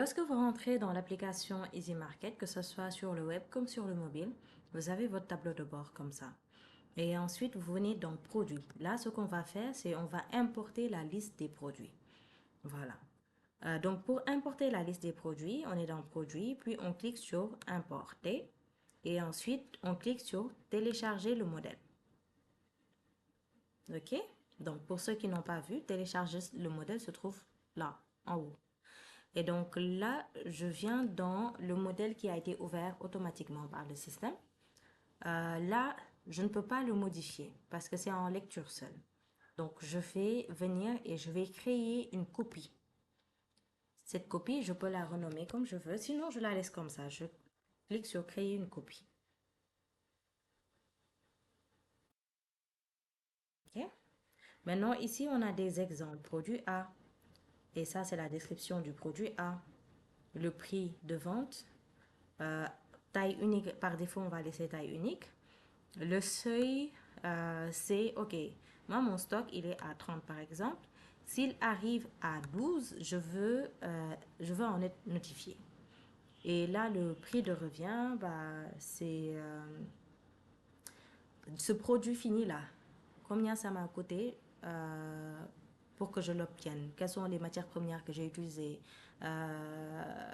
Lorsque vous rentrez dans l'application Easy Market, que ce soit sur le web comme sur le mobile, vous avez votre tableau de bord comme ça. Et ensuite, vous venez dans Produits. Là, ce qu'on va faire, c'est on va importer la liste des produits. Voilà. Donc, pour importer la liste des produits, on est dans Produits, puis on clique sur Importer. Et ensuite, on clique sur Télécharger le modèle. OK? Donc, pour ceux qui n'ont pas vu, télécharger le modèle se trouve là, en haut. Et donc là, je viens dans le modèle qui a été ouvert automatiquement par le système. Là, je ne peux pas le modifier parce que c'est en lecture seule. Donc, je vais venir et je vais créer une copie. Cette copie, je peux la renommer comme je veux. Sinon, je la laisse comme ça. Je clique sur créer une copie. OK? Maintenant, ici, on a des exemples. Produit A. Et ça, c'est la description du produit A. Le prix de vente. Euh, Taille unique. Par défaut, on va laisser taille unique. Le seuil, c'est, OK, moi, mon stock, il est à 30 par exemple. S'il arrive à 12, je veux en être notifié. Et là, le prix de revient, bah, c'est ce produit fini là. Combien ça m'a coûté pour que je l'obtienne? Quelles sont les matières premières que j'ai utilisées? Euh,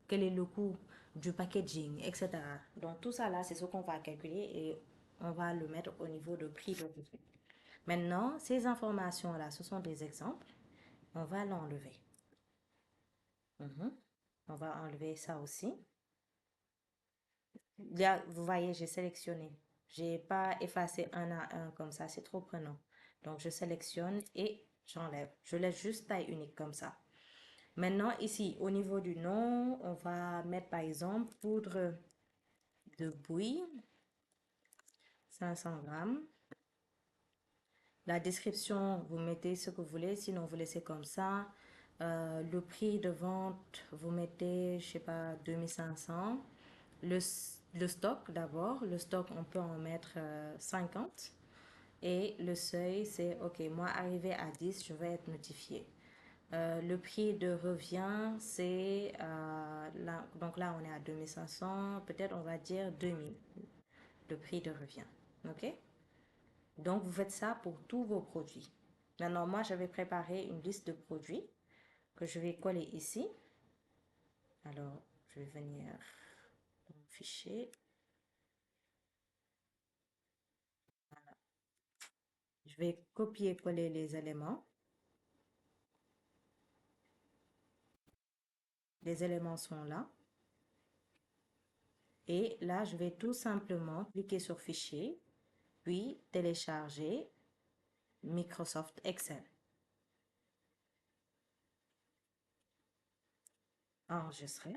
Quel est le coût du packaging, etc. Donc tout ça là, c'est ce qu'on va calculer et on va le mettre au niveau de prix de revient. Maintenant, ces informations là, ce sont des exemples. On va l'enlever. On va enlever ça aussi. Là, vous voyez, j'ai sélectionné. J'ai pas effacé un à un comme ça, c'est trop prenant. Donc, je sélectionne et j'enlève. Je laisse juste taille unique comme ça. Maintenant, ici, au niveau du nom, on va mettre par exemple poudre de bouille, 500 grammes. La description, vous mettez ce que vous voulez, sinon vous laissez comme ça. Le prix de vente, vous mettez, je sais pas, 2500. Le stock d'abord, le stock, on peut en mettre 50. Et le seuil, c'est, OK, moi, arrivé à 10, je vais être notifié. Le prix de revient, c'est, là, donc là, on est à 2500, peut-être on va dire 2000, le prix de revient. OK? Donc, vous faites ça pour tous vos produits. Maintenant, moi, j'avais préparé une liste de produits que je vais coller ici. Alors, je vais venir dans mon fichier. Je vais copier-coller les éléments. Les éléments sont là. Et là, je vais tout simplement cliquer sur Fichier, puis télécharger Microsoft Excel. Enregistrer.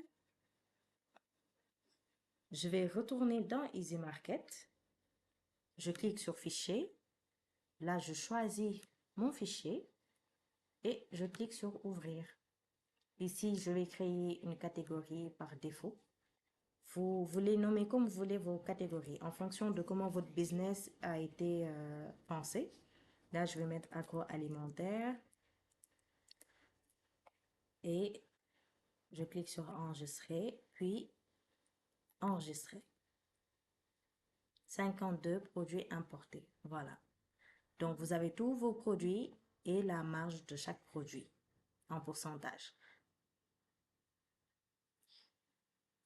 Je vais retourner dans Easy Market. Je clique sur Fichier. Là, je choisis mon fichier et je clique sur Ouvrir. Ici, je vais créer une catégorie par défaut. Vous les nommez comme vous voulez vos catégories en fonction de comment votre business a été pensé. Là, je vais mettre agroalimentaire et je clique sur enregistrer, puis enregistrer. 52 produits importés. Voilà. Donc, vous avez tous vos produits et la marge de chaque produit en pourcentage.